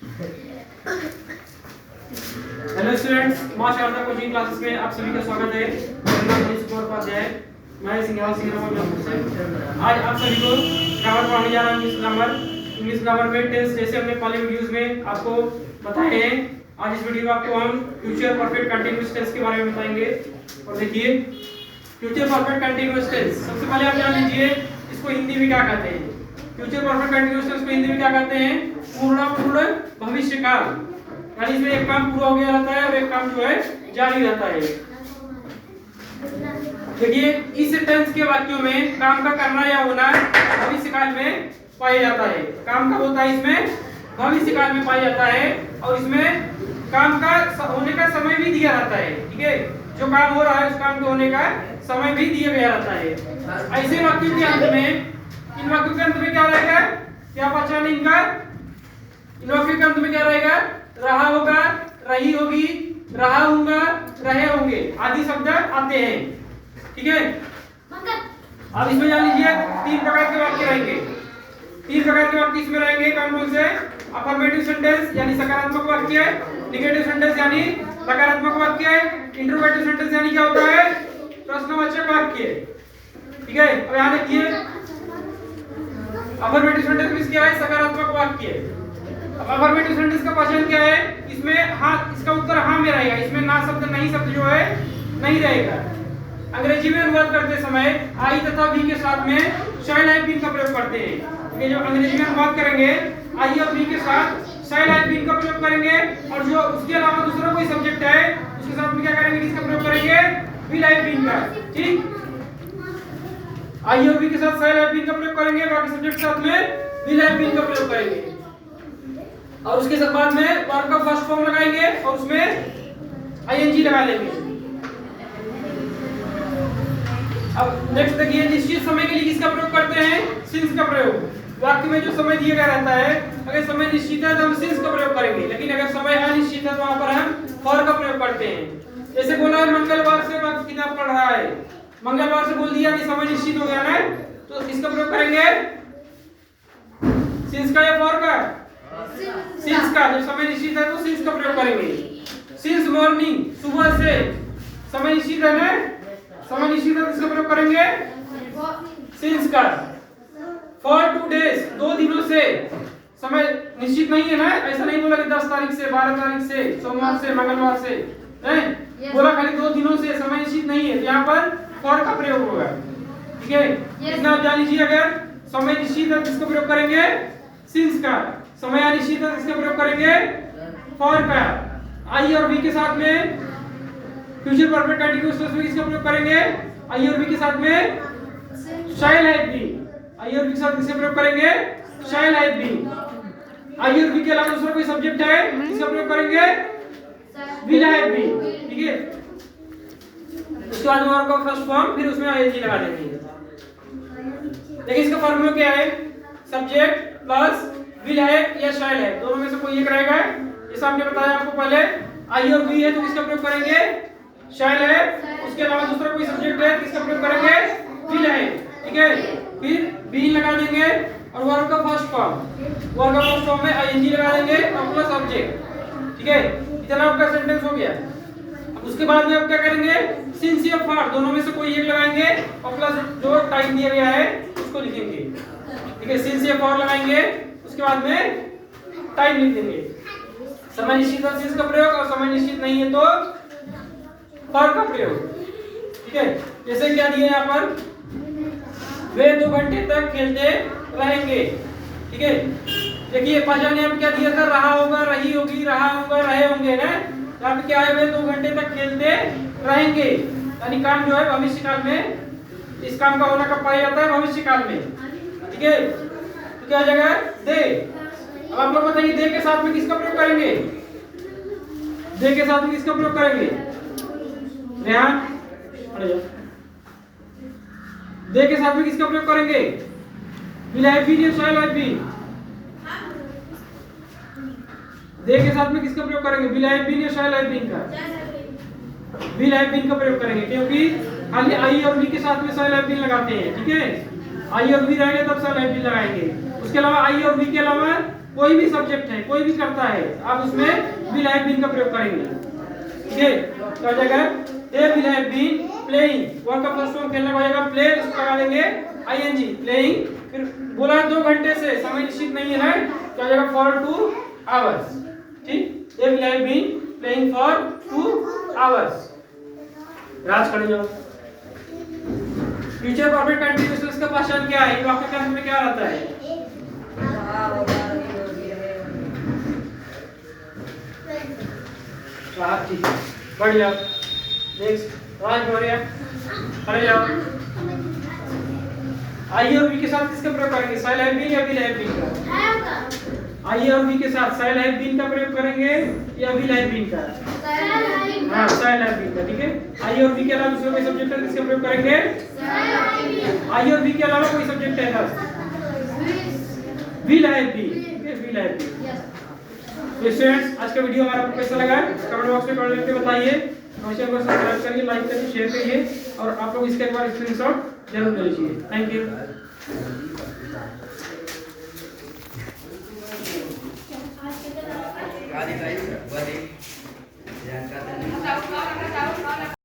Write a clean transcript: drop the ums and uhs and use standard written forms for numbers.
Hello students, मां Sharda coaching classes में आप सभी का स्वागत है। मेरा नाम मनीष कुमार उपाध्याय है। मैं सिंघाल सिंह से आज आप सभी को ग्रामर पढ़ाने जा रहा हूं। इंग्लिश ग्रामर में टेंस जैसे हमने पहले वीडियोस में आपको बताए हैं। आज इस वीडियो में आपको हम फ्यूचर परफेक्ट कंटीन्यूअस टेंस के बारे में बताएंगे। और देखिए, फ्यूचर परफेक्ट कंटीन्यूअस टेंस सबसे पहले आप जान लीजिए इसको हिंदी में क्या कहते हैं। फ्यूचर परफेक्ट कंटीन्यूअस टेंस को हिंदी में क्या कहते हैं? पूर्ण भविष्य काल। यानी इसमें एक काम पूरा हो गया रहता है और एक काम जो है जारी रहता है। देखिए, इस टेंस के वाक्यों में काम का करना या होना भविष्य काल में पाया जाता है। काम का होता है इसमें भविष्य काल में पाया जाता है और इसमें काम का होने का समय भी दिया रहता है। ठीक है, जो काम हो रहा है उस काम के होने का समय भी दिया गया रहता है। ऐसे वाक्यों के अंत में, इन वाक्यों के अंत में क्या रहेगा, क्या पहचान इनका? इन वाक्यों के अंत में क्या रहेगा? रहा होगा, रही होगी, रहा होगा, रहे होंगे आदि शब्द आते हैं। ठीक है, अब इसमें जान लीजिए 3 प्रकार के वाक्य रहेंगे। 3 प्रकार के वाक्य इसमें रहेंगे। कौन से? अफर्मेटिव सेंटेंस यानी सकारात्मक वाक्य, नेगेटिव सेंटेंस यानी नकारात्मक वाक्य, इंटरोगेटिव सेंटेंस यानी क्या होता है? प्रश्नवाचक वाक्य। ठीक है, अब यहां देखिए, अफर्मेटिव सेंटेंस में क्या है? सकारात्मक वाक्य। अब अफर्मेटिव सेंटेंस का पहचान क्या है? इसमें हाँ, इसका उत्तर हाँ में रहेगा। इसमें ना शब्द, नहीं शब्द जो है नहीं रहेगा। अंग्रेजी में अनुवाद करते समय आई तथा वी के साथ में शैल हैव बीन का प्रयोग करते हैं। ये जो अंग्रेजी में अनुवाद करेंगे आई और वी के साथ शैल हैव बीन का प्रयोग करेंगे, और जो उसके अलावा दूसरा कोई सब्जेक्ट है उसके साथ में क्या करेंगे? किसका प्रयोग करेंगे? विल हैव बीन का। ठीक, आई और वी के साथ शैल हैव बीन का प्रयोग करेंगे, बाकी सब्जेक्ट के साथ में विल हैव बीन का प्रयोग करेंगे। और उसके बाद में वर्ब का फर्स्ट फॉर्म लगाएंगे और उसमें आईएनजी लगा लेंगे। अब नेक्स्ट देखिए, निश्चित समय के लिए किसका प्रयोग करते हैं? सिंस का प्रयोग। वाक्य में जो समय दिया गया रहता है, अगर समय निश्चित है तो हम सिंस का प्रयोग करेंगे, लेकिन अगर समय अनिश्चित है तो वहां पर हम फॉर का प्रयोग करते हैं। जैसे बोला है मंगलवार से वक्त किताब पढ़ रहा है, मंगलवार से बोल दिया कि समय निश्चित हो गया ना, तो इसका प्रयोग करेंगे सिंस का या फॉर का? सिंस का। जब समय निश्चित है तो सिंस का प्रयोग करेंगे। सिंस मॉर्निंग, सुबह से, समय निश्चित है ना, समय निश्चित है तो इसका प्रयोग करेंगे सिंस का। फॉर 2 डेज, 2 दिनों से, समय निश्चित नहीं है ना, ऐसा नहीं बोला कि 10 तारीख से, 12 तारीख से, सोमवार से, मंगलवार से, नहीं बोला, खाली 2 दिनों से, समय निश्चित नहीं है, यहाँ पर फॉर का प्रयोग होगा। ठीक है, इतना आप जान लीजिए। अगर समय निश्चित है तो इसका प्रयोग करेंगे सिंस का, समय अनिश्चित है तो इसका प्रयोग करेंगे फॉर का। आई और वी के साथ में फ्यूचर परफेक्ट कंटीन्यूअस टेंस में इसका प्रयोग करेंगे आई और वी के साथ में शैल हैव बीन। आई और वी के साथ इसका प्रयोग करेंगे शैल हैव बीन। आई और वी के अलावा दूसरा कोई सब्जेक्ट है, इसका प्रयोग करेंगे विल हैव बीन। ठीक है, उसके बाद वर्ब का फर्स्ट फॉर्म, फिर उसमें आईएनजी लगा देंगे। देखिए, इसका फार्मूला क्या है? सब्जेक्ट प्लस विल है या शैल है, दोनों में से कोई एक रहेगा। जैसा हमने बताया आपको पहले, आई और वी है तो किसका प्रयोग करेंगे? शैल है। उसके अलावा दूसरा कोई सब्जेक्ट है, किसका प्रयोग करेंगे? विल है। ठीक है, फिर बीन लगा देंगे और वर्ब का फर्स्ट फॉर्म, वर्ब का फर्स्ट फॉर्म में आईएनजी लगा देंगे और प्लस ऑब्जेक्ट। ठीक है, इतना आपका सेंटेंस हो गया। अब उसके बाद में आप क्या करेंगे? सिंस या फॉर, दोनों में से कोई एक लगाएंगे और प्लस जो टाइम दिया गया है उसको लिखेंगे। ठीक है, सिंस या फॉर लगाएंगे, उसके बाद में टाइम लिख देंगे। समय निश्चित है सिंस का प्रयोग, और समय निश्चित नहीं है तो फॉर का प्रयोग। ठीक है, जैसे क्या दिया यहाँ पर, वे 2 घंटे तक खेलते रहेंगे। ठीक है, देखिए पहचान यहाँ पे क्या दिया था? रहा होगा, रही होगी, रहा होगा, रहे होंगे ना। यहाँ पे क्या है? वे 2 घंटे तक खेलते रहेंगे, यानी काम जो है भविष्य काल में, इस काम का होना कब पाया जाता है? भविष्य काल में। ठीक है, तो क्या हो जाएगा? दे। अब आप लोग बताइए, दे के साथ में किसका प्रयोग करेंगे? दे के साथ में किसका प्रयोग करेंगे? रेहान, अरे जाओ। दे के साथ में किसका प्रयोग करेंगे? विल हैव बीन या शैल हैव बीन? दे के साथ में किसका प्रयोग करेंगे? विल हैव बीन या शैल हैव बीन का? विल हैव बीन का प्रयोग करेंगे, क्योंकि खाली आई और वी के साथ में शैल हैव बीन लगाते हैं। ठीक है, आई और वी रहेंगे तब शैल हैव बीन लगाएंगे। उसके अलावा आई और वी के अलावा कोई भी सब्जेक्ट है, कोई भी करता है, आप उसमें विल हैव बीन का प्रयोग करेंगे। ठीक है, तो आ जाएगा they will have been playing. वहां का फर्स्ट फॉर्म खेलने को आ जाएगा प्ले, उसको लगा देंगे आईएनजी प्लेइंग। फिर बोला 2 घंटे से, समय निश्चित नहीं है ना, तो आ जाएगा फॉर 2 आवर्स। ठीक, they will have been playing for 2 hours. Raj खड़े जाओ। फ्यूचर परफेक्ट कंटीन्यूअस का पहचान क्या है? वाक्य का में क्या रहता है? राज ठीक है, बढ़ जाओ। नेक्स्ट राज मौर्य, खड़े जाओ। आई और वी के साथ किसका प्रयोग करेंगे? शैल हैव बीन या विल हैव बीन का? आई और वी के साथ शैल हैव बीन का प्रयोग करेंगे या विल हैव बीन का? हाँ, शैल हैव बीन का। ठीक है, आई और वी के अलावा दूसरा कोई सब्जेक्ट है किसका प्रयोग करेंगे? आई और वी के अलावा कोई सब्जेक्ट है बस विल हैव बीन। ठीक है, विल हैव बीन। तो स्टूडेंट्स, आज का वीडियो हमारा आपको कैसा लगा कमेंट बॉक्स में कमेंट करके बताइए। चैनल को सब्सक्राइब करिए, लाइक करिए, शेयर करिए और आप लोग इसके एक बार स्क्रीनशॉट जरूर ले लीजिए। Thank you.